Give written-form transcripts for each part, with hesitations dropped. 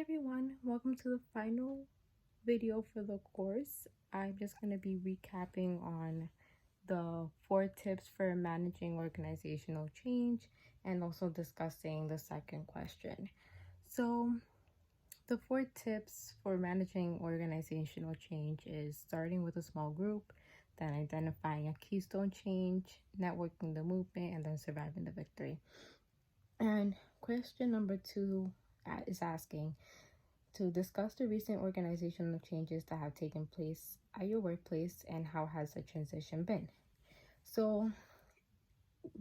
everyone, welcome to the final video for the course. I'm just going to be recapping on the 4 tips for managing organizational change and also discussing the second question. So the 4 tips for managing organizational change is starting with a small group, then identifying a keystone change, networking the movement, and then surviving the victory. And question number 2 is asking to discuss the recent organizational changes that have taken place at your workplace and how has the transition been. So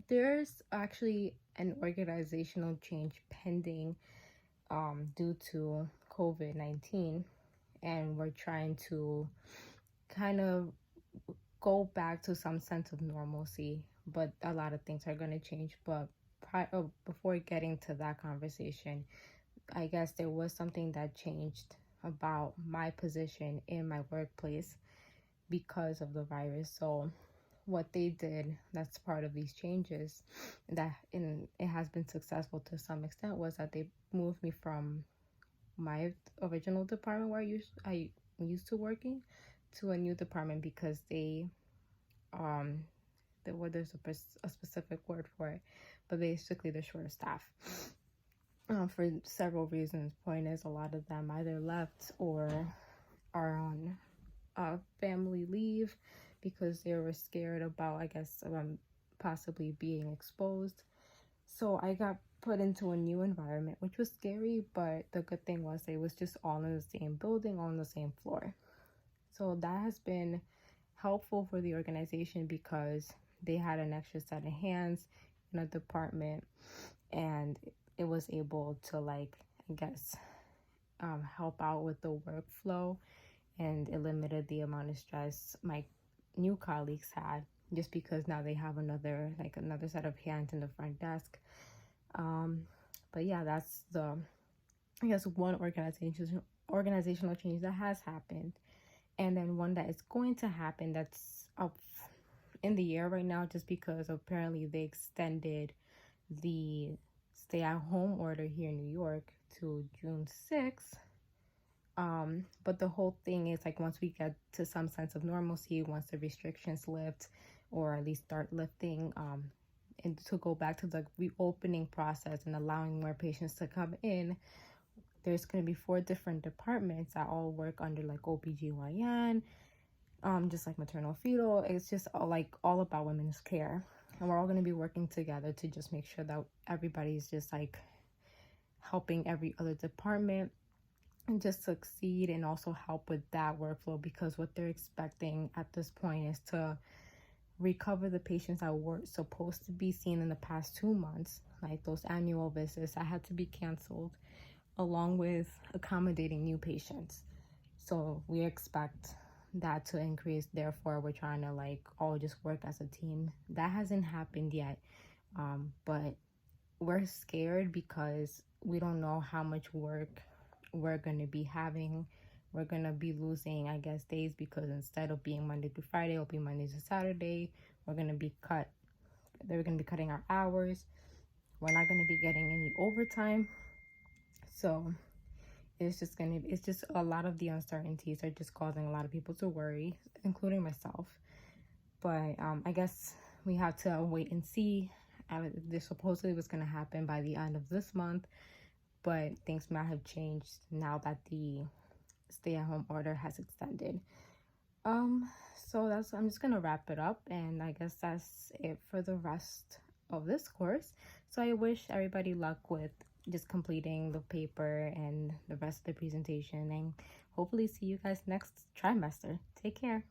there's actually an organizational change pending due to COVID-19, and we're trying to kind of go back to some sense of normalcy, but a lot of things are going to change. But before getting to that conversation, I guess there was something that changed about my position in my workplace because of the virus. So what they did, that's part of these changes, it has been successful to some extent, was that they moved me from my original department where I used to working to a new department because there's a specific word for it, but basically they're short of staff. For several reasons. Point is, a lot of them either left or are on family leave because they were scared about, I guess, possibly being exposed. So I got put into a new environment, which was scary, but the good thing was it was just all in the same building, all on the same floor. So that has been helpful for the organization because they had an extra set of hands in a department, and it was able to, like, I guess, help out with the workflow, and it limited the amount of stress my new colleagues had, just because now they have another set of hands in the front desk. But yeah, that's I guess one organizational change that has happened, and then one that is going to happen that's up in the air right now, just because apparently they extended the stay-at-home order here in New York to June 6th. But the whole thing is, like, once we get to some sense of normalcy, once the restrictions lift, or at least start lifting, and to go back to the reopening process and allowing more patients to come in, there's going to be 4 different departments that all work under, like, OBGYN, just like maternal fetal. It's just all about women's care, and we're all going to be working together to just make sure that everybody's just like helping every other department and just succeed, and also help with that workflow, because what they're expecting at this point is to recover the patients that were supposed to be seen in the past 2 months, like those annual visits that had to be canceled, along with accommodating new patients. So we expect that to increase. Therefore, we're trying to, like, all just work as a team. That hasn't happened yet, but we're scared because we don't know how much work we're going to be having. We're going to be losing, I guess, days, because instead of being Monday to Friday, it'll be Monday to Saturday. They're going to be cutting our hours. We're not going to be getting any overtime. So it's just a lot of the uncertainties are just causing a lot of people to worry, including myself. But I guess we have to wait and see. This supposedly was going to happen by the end of this month, but things might have changed now that the stay-at-home order has extended. So I'm just gonna wrap it up, and I guess that's it for the rest of this course. So I wish everybody luck with just completing the paper and the rest of the presentation, and hopefully see you guys next trimester. Take care.